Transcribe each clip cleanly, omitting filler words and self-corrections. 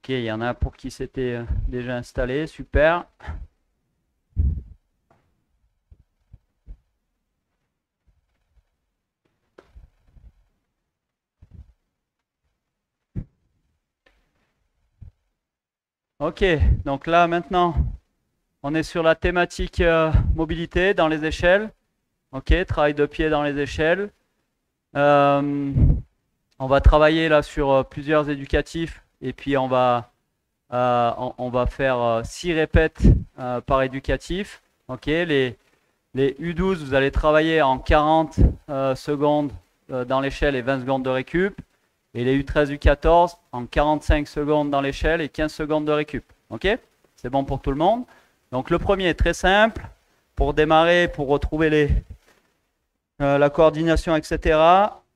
Ok, il y en a pour qui c'était déjà installé, super. Ok, donc là maintenant, on est sur la thématique mobilité dans les échelles. Ok, travail de pied dans les échelles. Euh, on va travailler là sur plusieurs éducatifs et puis on va faire 6 répètes par éducatif. Ok, les U12, vous allez travailler en 40 secondes dans l'échelle et 20 secondes de récup. Et les U13, U14 en 45 secondes dans l'échelle et 15 secondes de récup. Ok? C'est bon pour tout le monde. Donc le premier est très simple. Pour démarrer, pour retrouver la coordination, etc.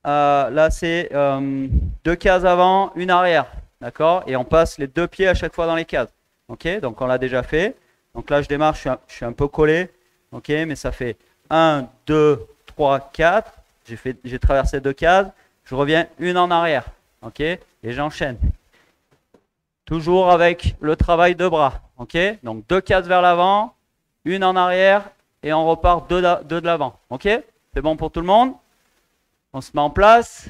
Là, c'est 2 cases avant, une arrière. D'accord? Et on passe les 2 pieds à chaque fois dans les cases. Ok? Donc on l'a déjà fait. Donc là, je démarre, je suis un peu collé. Ok? Mais ça fait 1, 2, 3, 4. J'ai traversé 2 cases. Je reviens une en arrière. Ok? Et j'enchaîne. Toujours avec le travail de bras. Ok? Donc 2 cases vers l'avant, une en arrière et on repart 2 de l'avant. Ok? C'est bon pour tout le monde? On se met en place.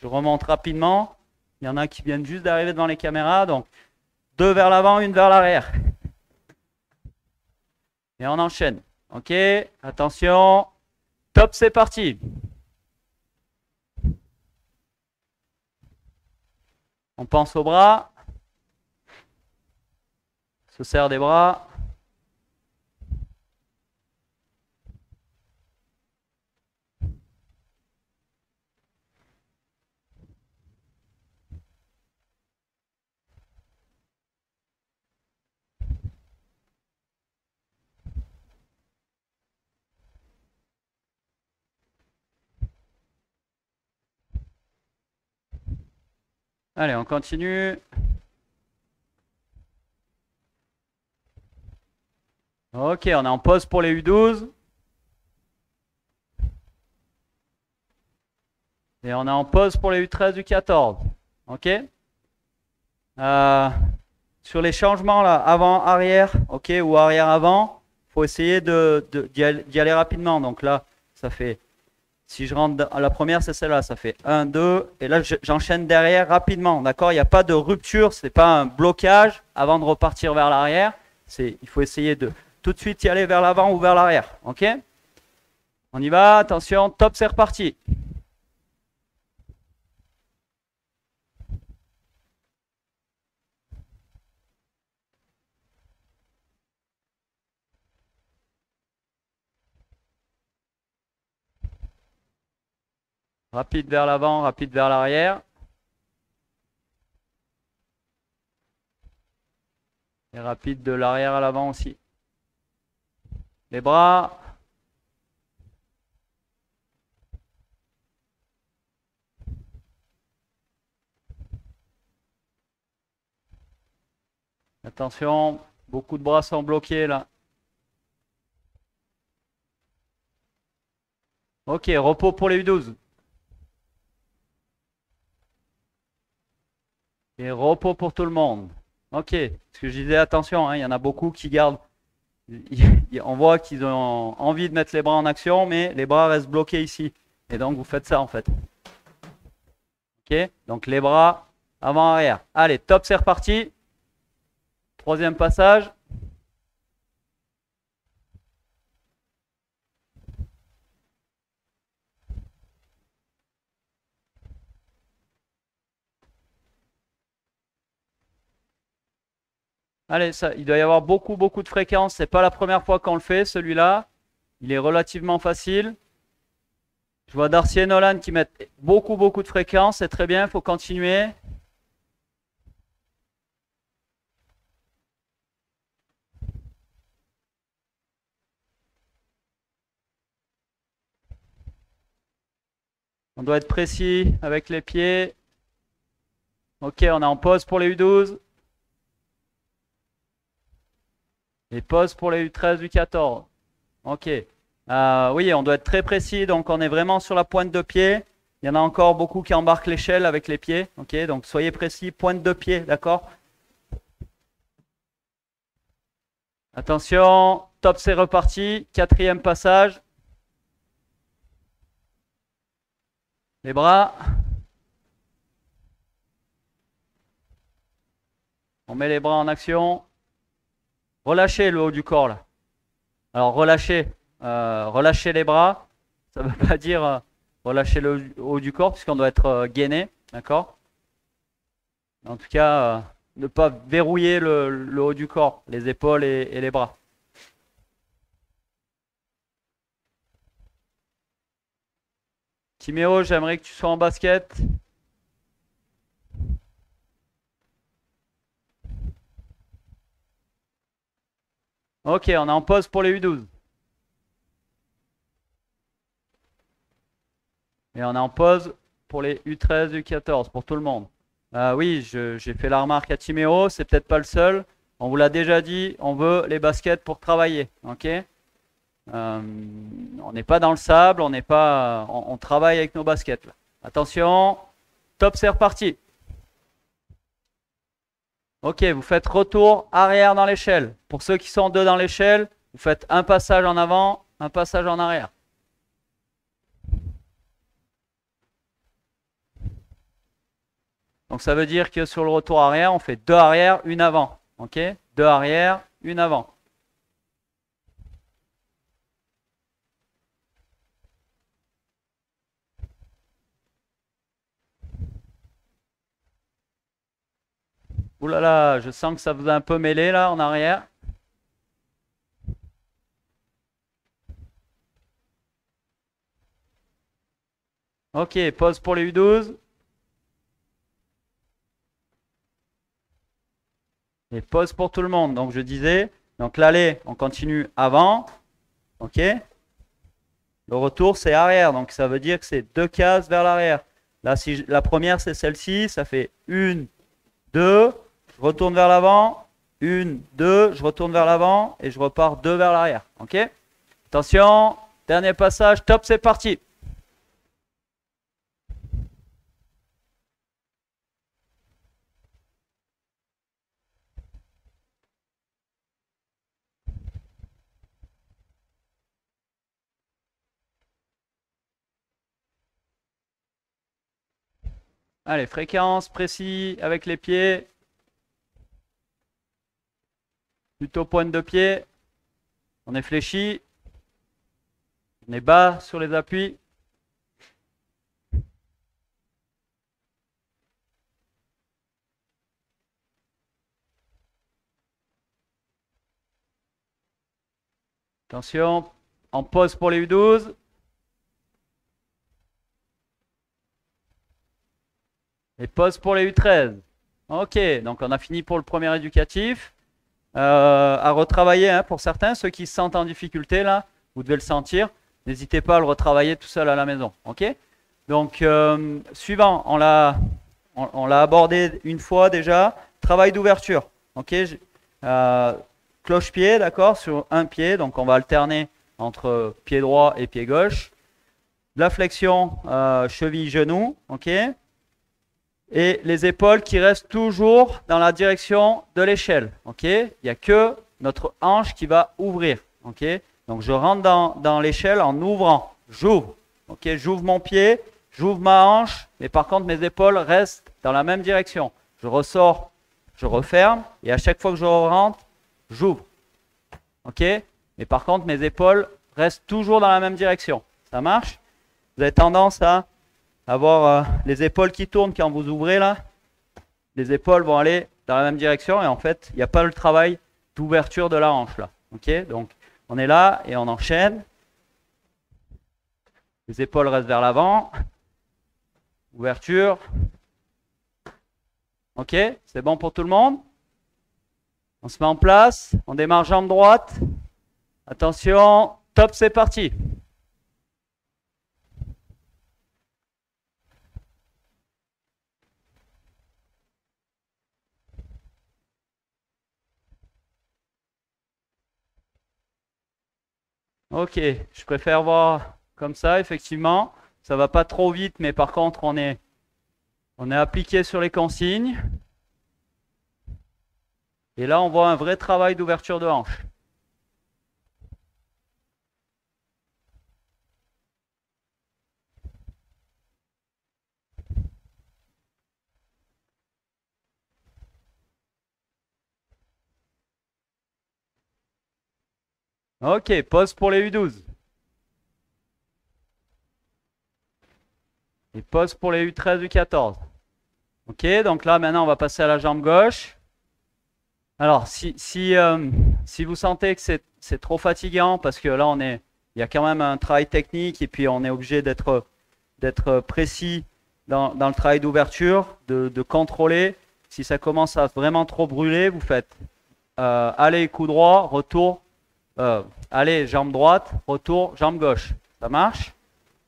Je remonte rapidement. Il y en a qui viennent juste d'arriver devant les caméras. Donc 2 vers l'avant, une vers l'arrière. Et on enchaîne. Ok? Attention. Top, c'est parti. On pense aux bras. Se serre des bras. Allez, on continue. Ok, on est en pause pour les U12. Et on est en pause pour les U13, U14. Ok? Sur les changements là, avant-arrière, ok, ou arrière-avant, il faut essayer d'y aller rapidement. Donc là, ça fait, si je rentre à la première, c'est celle-là, ça fait 1, 2, et là j'enchaîne derrière rapidement. D'accord? Il n'y a pas de rupture, c'est pas un blocage avant de repartir vers l'arrière. Il faut essayer de tout de suite y aller vers l'avant ou vers l'arrière. Ok? On y va, attention, top, c'est reparti. Rapide vers l'avant, rapide vers l'arrière. Et rapide de l'arrière à l'avant aussi. Les bras. Attention, beaucoup de bras sont bloqués là. Ok, repos pour les U12. Et repos pour tout le monde. Ok, ce que je disais, attention, hein, il y en a beaucoup qui gardent. On voit qu'ils ont envie de mettre les bras en action, mais les bras restent bloqués ici. Et donc vous faites ça en fait. Ok, donc les bras avant-arrière. Allez, top, c'est reparti. Troisième passage. Allez, ça, il doit y avoir beaucoup de fréquences. C'est pas la première fois qu'on le fait, celui-là. Il est relativement facile. Je vois Darcy et Nolan qui mettent beaucoup de fréquences. C'est très bien, il faut continuer. On doit être précis avec les pieds. Ok, on est en pause pour les U12. Et pause pour les U13, U14. Ok. Oui, on doit être très précis. Donc, on est vraiment sur la pointe de pied. Il y en a encore beaucoup qui embarquent l'échelle avec les pieds. Ok, donc soyez précis, pointe de pied, d'accord? Attention, top, c'est reparti. Quatrième passage. Les bras. On met les bras en action. Relâchez le haut du corps là. Alors relâchez les bras. Ça ne veut pas dire relâcher le haut du corps puisqu'on doit être gainé, d'accord? En tout cas, ne pas verrouiller le haut du corps, les épaules et les bras. Timéo, j'aimerais que tu sois en basket. Ok, on est en pause pour les U12. Et on est en pause pour les U13, U14, pour tout le monde. Oui, j'ai fait la remarque à Timéo, c'est peut-être pas le seul. On vous l'a déjà dit, on veut les baskets pour travailler. Ok? On n'est pas dans le sable, on n'est pas, on travaille avec nos baskets. Là. Attention, top, c'est reparti. Ok, vous faites retour arrière dans l'échelle. Pour ceux qui sont deux dans l'échelle, vous faites un passage en avant, un passage en arrière. Donc ça veut dire que sur le retour arrière, on fait deux arrière, une avant. Ok? Deux arrière, une avant. Ouh là là, je sens que ça vous a un peu mêlé là en arrière. Ok, pause pour les U12. Et pause pour tout le monde. Donc je disais, donc l'aller, on continue avant. Ok. Le retour, c'est arrière. Donc ça veut dire que c'est deux cases vers l'arrière. Là, si la première, c'est celle-ci. Ça fait une, deux. Je retourne vers l'avant. Une, deux. Je retourne vers l'avant. Et je repars deux vers l'arrière. Ok. Attention. Dernier passage. Top, c'est parti. Allez, fréquence, précis, avec les pieds. Plutôt pointe de pied. On est fléchi. On est bas sur les appuis. Attention, en pause pour les U12. Et pause pour les U13. Ok, donc on a fini pour le premier éducatif. À retravailler hein, pour certains, ceux qui se sentent en difficulté là, vous devez le sentir. N'hésitez pas à le retravailler tout seul à la maison. Ok. Donc suivant, on l'a abordé une fois déjà. Travail d'ouverture. Ok. Cloche-pied, d'accord, sur un pied. Donc on va alterner entre pied droit et pied gauche. La flexion cheville-genou. Ok. Et les épaules qui restent toujours dans la direction de l'échelle. Ok. Il n'y a que notre hanche qui va ouvrir. Ok. Donc je rentre dans l'échelle en ouvrant. J'ouvre. Ok. J'ouvre mon pied, j'ouvre ma hanche, mais par contre mes épaules restent dans la même direction. Je ressors, je referme, et à chaque fois que je rentre, j'ouvre. Ok. Mais par contre mes épaules restent toujours dans la même direction. Ça marche? Vous avez tendance à avoir les épaules qui tournent quand vous ouvrez là. Les épaules vont aller dans la même direction et en fait, il n'y a pas le travail d'ouverture de la hanche là. Ok, donc on est là et on enchaîne. Les épaules restent vers l'avant. Ouverture. Ok, c'est bon pour tout le monde? On se met en place. On démarre jambe droite. Attention, top, c'est parti. Ok, je préfère voir comme ça, effectivement. Ça va pas trop vite, mais par contre, on est appliqué sur les consignes. Et là, on voit un vrai travail d'ouverture de hanche. Ok, pause pour les U12. Et pause pour les U13, U14. Ok, donc là, maintenant, on va passer à la jambe gauche. Alors, si vous sentez que c'est trop fatigant, parce que là, il y a quand même un travail technique, et puis on est obligé d'être précis dans le travail d'ouverture, de contrôler. Si ça commence à vraiment trop brûler, vous faites aller, coup droit, retour, aller, jambe droite, retour, jambe gauche. Ça marche?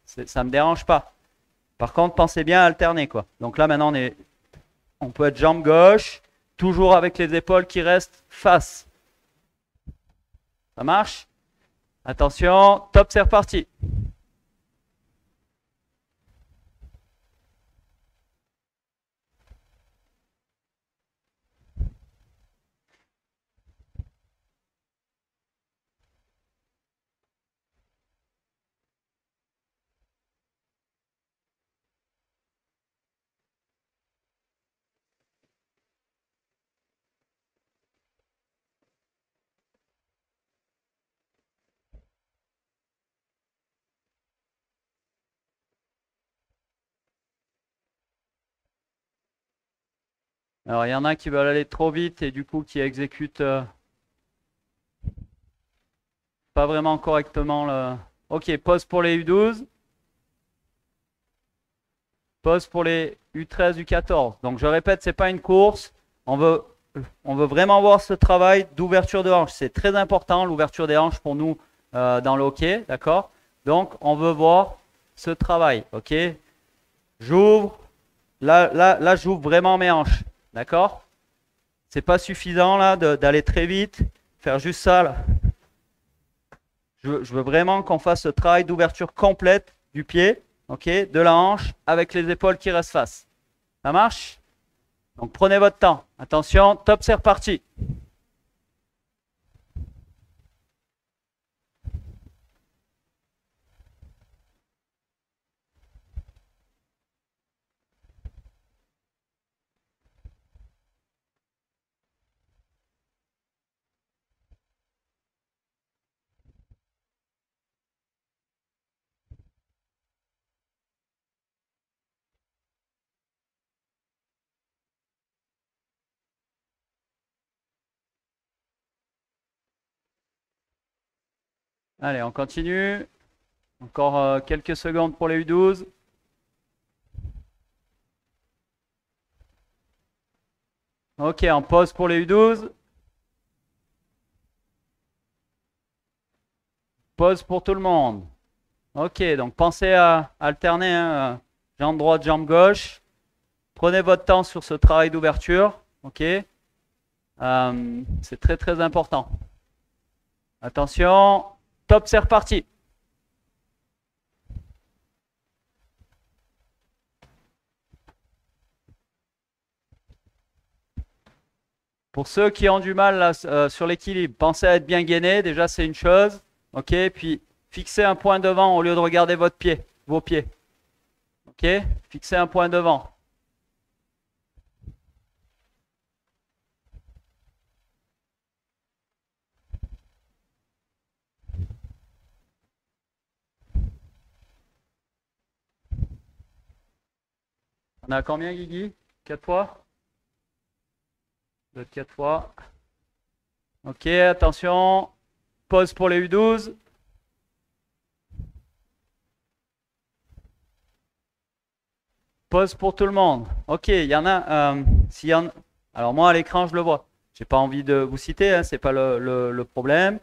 Ça ne me dérange pas. Par contre, pensez bien à alterner, quoi. Donc là, maintenant, on peut être jambe gauche, toujours avec les épaules qui restent face. Ça marche? Attention, top, c'est reparti. Alors, il y en a qui veulent aller trop vite et du coup qui exécutent pas vraiment correctement le... Ok, pause pour les U12. Pause pour les U13, U14. Donc je répète, c'est pas une course. On veut vraiment voir ce travail d'ouverture de hanche. C'est très important, l'ouverture des hanches pour nous dans le hockey, d'accord? Donc on veut voir ce travail, ok? J'ouvre. Là j'ouvre vraiment mes hanches, d'accord? C'est pas suffisant là d'aller très vite, faire juste ça là. Je veux vraiment qu'on fasse ce travail d'ouverture complète du pied, ok, de la hanche avec les épaules qui restent face. Ça marche? Donc prenez votre temps. Attention, top, c'est reparti. Allez, on continue. Encore quelques secondes pour les U12. Ok, on pause pour les U12. Pause pour tout le monde. Ok, donc pensez à alterner, hein, jambe droite, jambe gauche. Prenez votre temps sur ce travail d'ouverture. Ok, c'est très très important. Attention, top, c'est reparti. Pour ceux qui ont du mal là, sur l'équilibre, pensez à être bien gainé. Déjà, c'est une chose. Ok, puis fixez un point devant au lieu de regarder vos pieds. Ok, fixez un point devant. On a combien, Guigui? 4 fois? 4 fois. Ok, attention. Pause pour les U12. Pause pour tout le monde. Ok, il y en a. Alors moi à l'écran je le vois. J'ai pas envie de vous citer, hein, c'est pas le problème.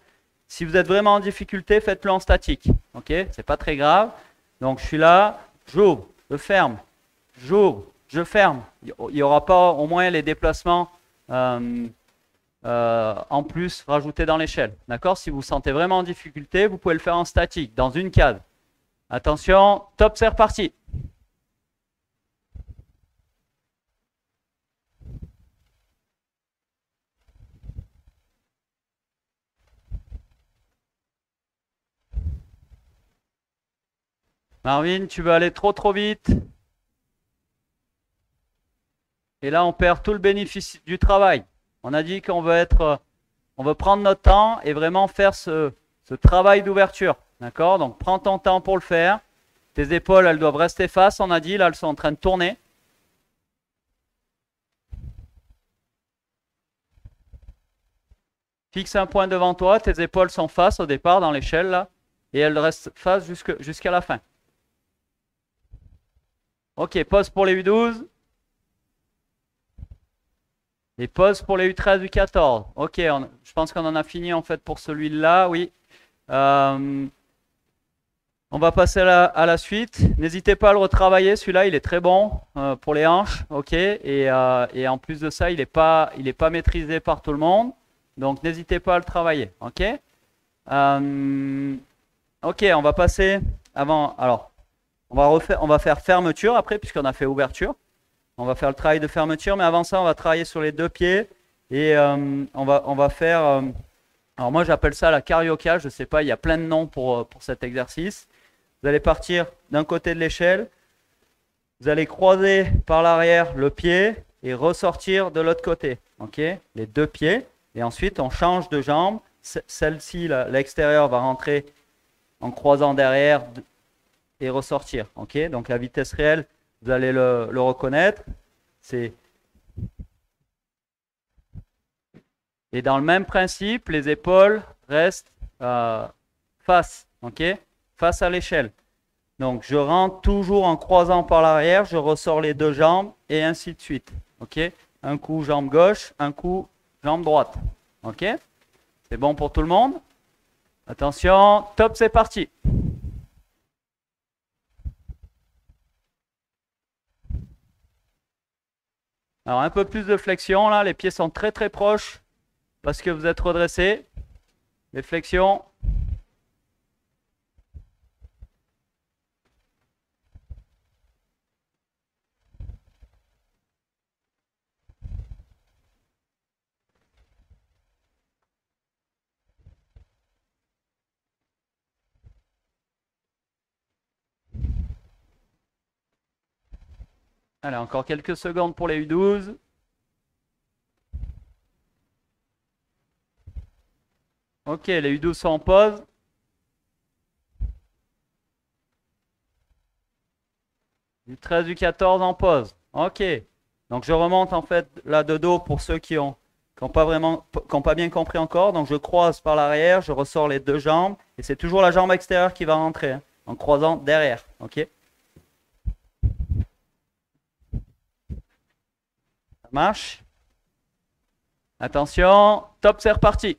Si vous êtes vraiment en difficulté, faites-le en statique. Ok, c'est pas très grave. Donc je suis là, j'ouvre, je ferme, j'ouvre, je ferme. Il n'y aura pas au moins les déplacements en plus rajoutés dans l'échelle. D'accord? Si vous vous sentez vraiment en difficulté, vous pouvez le faire en statique, dans une case. Attention, top, c'est reparti. Marvin, tu veux aller trop vite. Et là, on perd tout le bénéfice du travail. On a dit qu'on on veut prendre notre temps et vraiment faire ce travail d'ouverture. D'accord? Donc, prends ton temps pour le faire. Tes épaules, elles doivent rester face, on a dit. Là, elles sont en train de tourner. Fixe un point devant toi. Tes épaules sont face au départ dans l'échelle, là. Et elles restent face jusqu'à la fin. Ok, pause pour les U12. Et pause pour les U13, U14. Ok, je pense qu'on en a fini en fait pour celui-là, oui. On va passer à la suite. N'hésitez pas à le retravailler. Celui-là, il est très bon pour les hanches. Ok. Et en plus de ça, il n'est pas maîtrisé par tout le monde. Donc, n'hésitez pas à le travailler. Ok. Ok, on va passer avant. Alors, on va faire fermeture après, puisqu'on a fait ouverture. On va faire le travail de fermeture, mais avant ça, on va travailler sur les deux pieds. Et on va faire. Alors, moi, j'appelle ça la carioca. Je ne sais pas, il y a plein de noms pour cet exercice. Vous allez partir d'un côté de l'échelle, vous allez croiser par l'arrière le pied et ressortir de l'autre côté. Ok, les deux pieds. Et ensuite, on change de jambe. Celle-ci, l'extérieur, va rentrer en croisant derrière et ressortir. Ok, donc la vitesse réelle, vous allez le reconnaître. Et dans le même principe, les épaules restent face. Ok, face à l'échelle. Donc, je rentre toujours en croisant par l'arrière, je ressors les deux jambes et ainsi de suite. Ok? Un coup jambe gauche, un coup jambe droite. Ok? C'est bon pour tout le monde? Attention, top, c'est parti. Alors, un peu plus de flexion là, les pieds sont très proches parce que vous êtes redressé. Les flexions. Allez, encore quelques secondes pour les U12. Ok, les U12 sont en pause. U13, U14 en pause. Ok. Donc je remonte en fait là de dos pour ceux qui ont pas bien compris encore. Donc je croise par l'arrière, je ressors les deux jambes et c'est toujours la jambe extérieure qui va rentrer hein, en croisant derrière. Ok. Ça marche. Attention, top, c'est reparti.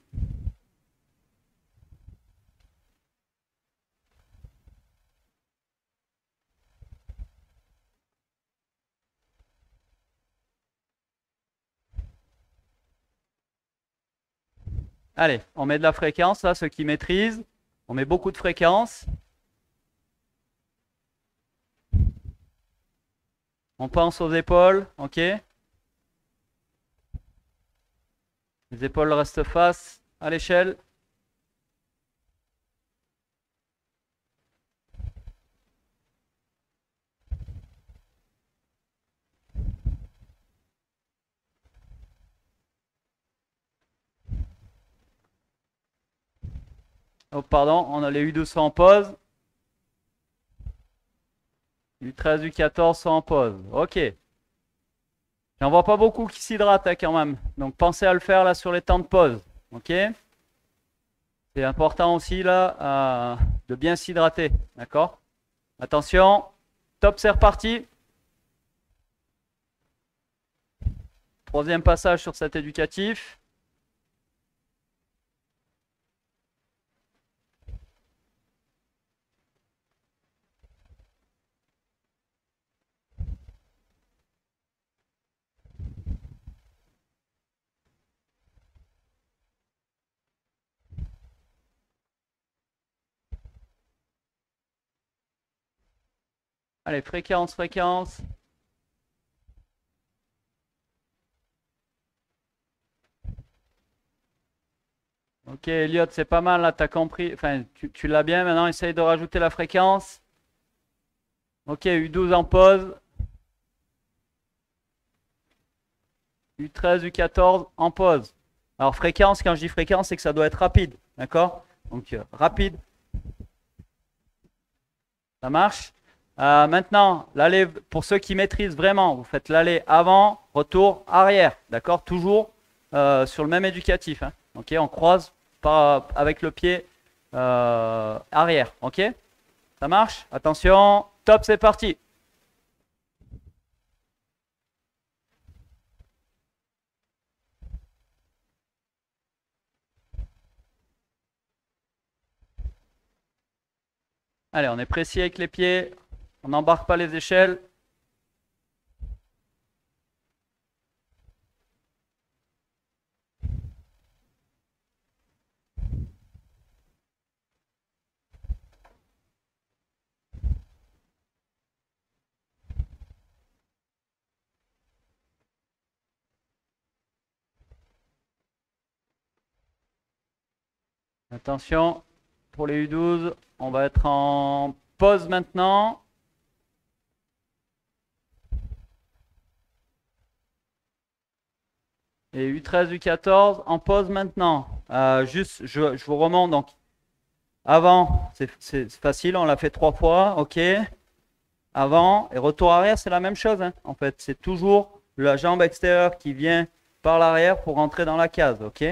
Allez, on met de la fréquence là, ceux qui maîtrisent. On met beaucoup de fréquence. On pense aux épaules, ok. Les épaules restent face à l'échelle. Oh, pardon, on a les U12 sont en pause. U13, U14 sont en pause. Ok. J'en vois pas beaucoup qui s'hydratent hein, quand même. Donc pensez à le faire là sur les temps de pause. Ok? C'est important aussi là de bien s'hydrater. D'accord? Attention. Top, c'est reparti. Troisième passage sur cet éducatif. Allez, fréquence, fréquence. Ok, Elliot, c'est pas mal là, t'as compris. Enfin, tu l'as bien. Maintenant, essaye de rajouter la fréquence. Ok, U12 en pause. U13, U14 en pause. Alors, fréquence, quand je dis fréquence, c'est que ça doit être rapide. D'accord? Donc, rapide. Ça marche? Maintenant, l'aller, pour ceux qui maîtrisent vraiment, vous faites l'aller avant, retour, arrière. D'accord? Toujours sur le même éducatif. Hein. Ok? On croise avec le pied arrière. Ok? Ça marche? Attention, top, c'est parti. Allez, on est précis avec les pieds. On n'embarque pas les échelles. Attention, pour les U12, on va être en pause maintenant. Et U13, U14, en pause maintenant. Juste, je vous remonte. Donc, avant, c'est facile, on l'a fait 3 fois. OK. Avant et retour arrière, c'est la même chose. Hein. En fait, c'est toujours la jambe extérieure qui vient par l'arrière pour rentrer dans la case. OK.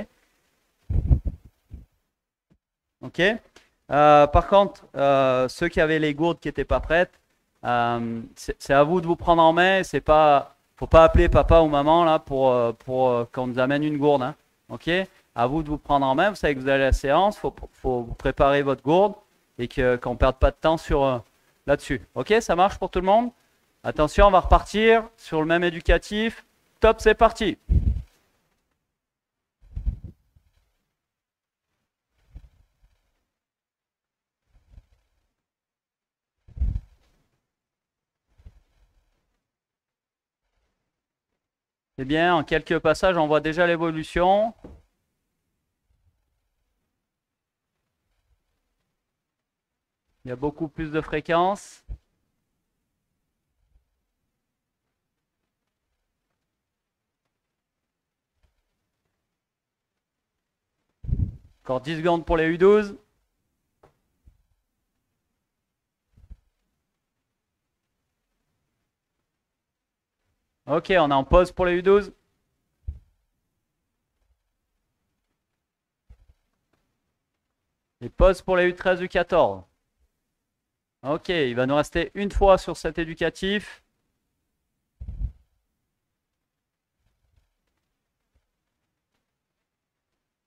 OK. Par contre, ceux qui avaient les gourdes qui n'étaient pas prêtes, c'est à vous de vous prendre en main. C'est pas, faut pas appeler papa ou maman là pour qu'on nous amène une gourde. Hein. OK. À vous de vous prendre en main. Vous savez que vous allez à la séance. Faut vous préparer votre gourde et qu'on ne perde pas de temps sur là-dessus. OK. Ça marche pour tout le monde? Attention, on va repartir sur le même éducatif. Top, c'est parti. Eh bien, en quelques passages, on voit déjà l'évolution. Il y a beaucoup plus de fréquences. Encore 10 secondes pour les U12. Ok, on est en pause pour les U12. Et pause pour les U13, U14. Ok, il va nous rester une fois sur cet éducatif.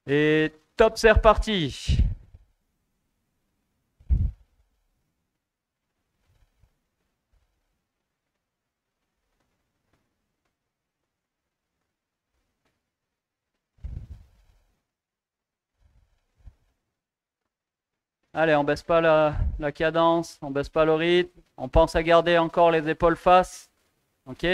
Et top, c'est reparti. Allez, on baisse pas la cadence, on baisse pas le rythme. On pense à garder encore les épaules face. Ok.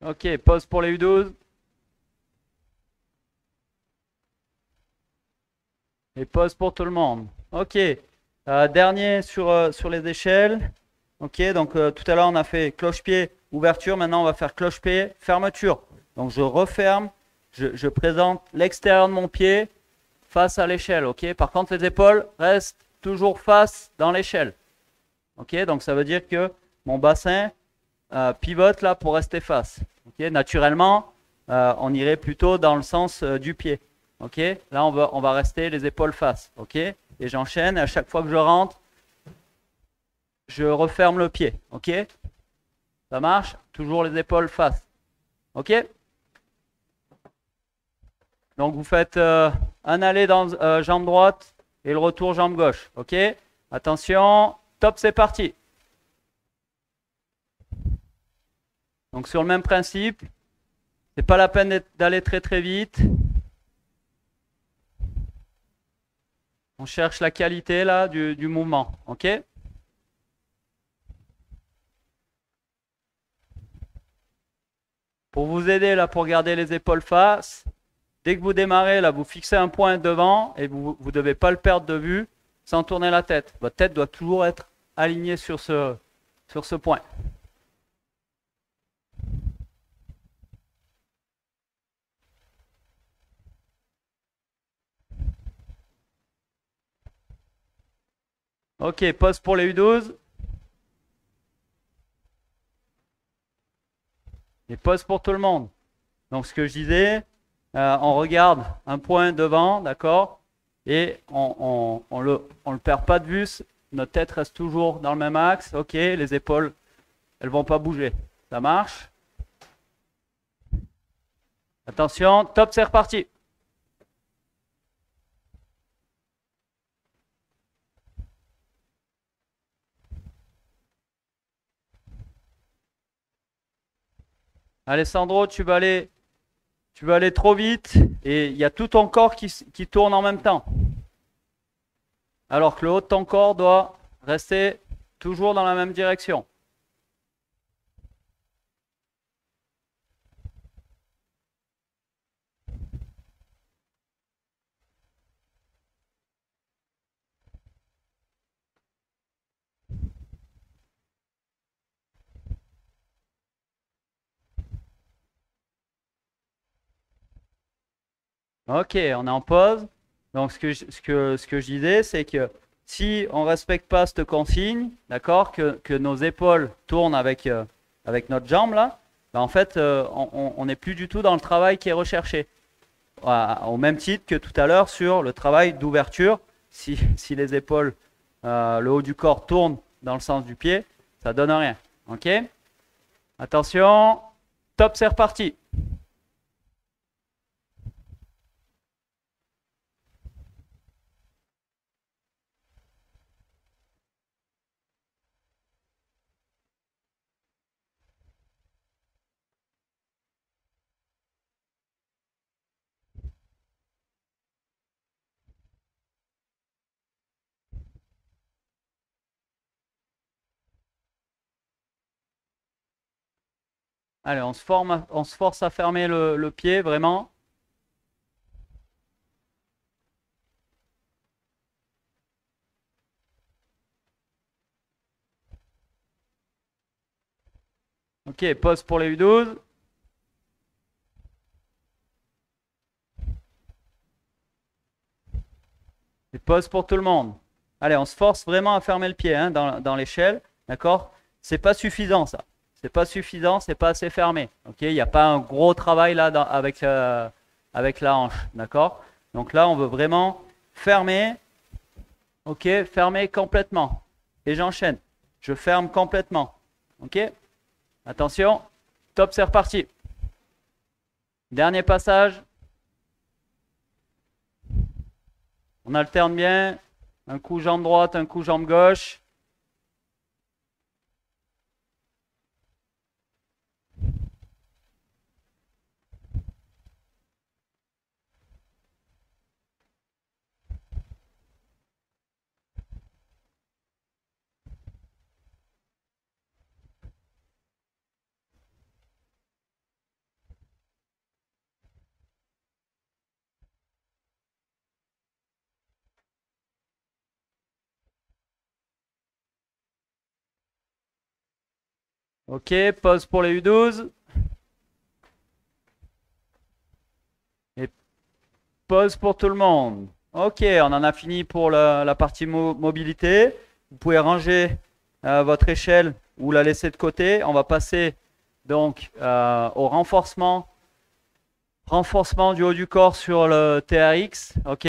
Ok, pause pour les U12. Et pause pour tout le monde. Ok. Dernier sur les échelles. Ok, donc tout à l'heure on a fait cloche-pied, ouverture. Maintenant on va faire cloche-pied, fermeture. Donc je referme, je présente l'extérieur de mon pied face à l'échelle. Ok. Par contre les épaules restent toujours face dans l'échelle. Ok, donc ça veut dire que mon bassin pivote là pour rester face. Ok, naturellement, on irait plutôt dans le sens du pied. Ok, là on va rester les épaules face. Ok, et j'enchaîne. À chaque fois que je rentre, je referme le pied. Ok, ça marche. Toujours les épaules face. Ok. Donc vous faites un aller dans jambe droite, et le retour jambe gauche. Ok? Attention, top, c'est parti. Donc sur le même principe, c'est pas la peine d'aller très très vite. On cherche la qualité là du mouvement. Ok? Pour vous aider là, pour garder les épaules face, dès que vous démarrez là, vous fixez un point devant et vous ne devez pas le perdre de vue sans tourner la tête. Votre tête doit toujours être alignée sur ce point. Ok, pause pour les U12. Et pause pour tout le monde. Donc ce que je disais, on regarde un point devant, d'accord? Et on le perd pas de vue. Notre tête reste toujours dans le même axe. Ok, les épaules, elles vont pas bouger. Ça marche? Attention, top, c'est reparti. Alessandro, tu vas aller trop vite et il y a tout ton corps qui tourne en même temps. Alors que le haut de ton corps doit rester toujours dans la même direction. Ok, on est en pause. Donc ce que je disais, c'est que si on ne respecte pas cette consigne, d'accord, que nos épaules tournent avec notre jambe là, ben en fait, on n'est plus du tout dans le travail qui est recherché. Au même titre que tout à l'heure sur le travail d'ouverture, si les épaules, le haut du corps tourne dans le sens du pied, ça donne rien. Ok? Attention, top, c'est reparti. Allez, on se force à fermer le pied, vraiment. Ok, pause pour les U12. Et pause pour tout le monde. Allez, on se force vraiment à fermer le pied hein, dans l'échelle. D'accord? C'est pas suffisant ça. C'est pas suffisant, c'est pas assez fermé. Ok? Il n'y a pas un gros travail là avec la hanche. D'accord? Donc là, on veut vraiment fermer. Ok? Fermer complètement. Et j'enchaîne. Je ferme complètement. Ok? Attention. Top, c'est reparti. Dernier passage. On alterne bien. Un coup jambe droite, un coup jambe gauche. Ok, pause pour les U12. Et pause pour tout le monde. Ok, on en a fini pour la partie mobilité. Vous pouvez ranger votre échelle ou la laisser de côté. On va passer donc au renforcement du haut du corps sur le TRX. Ok.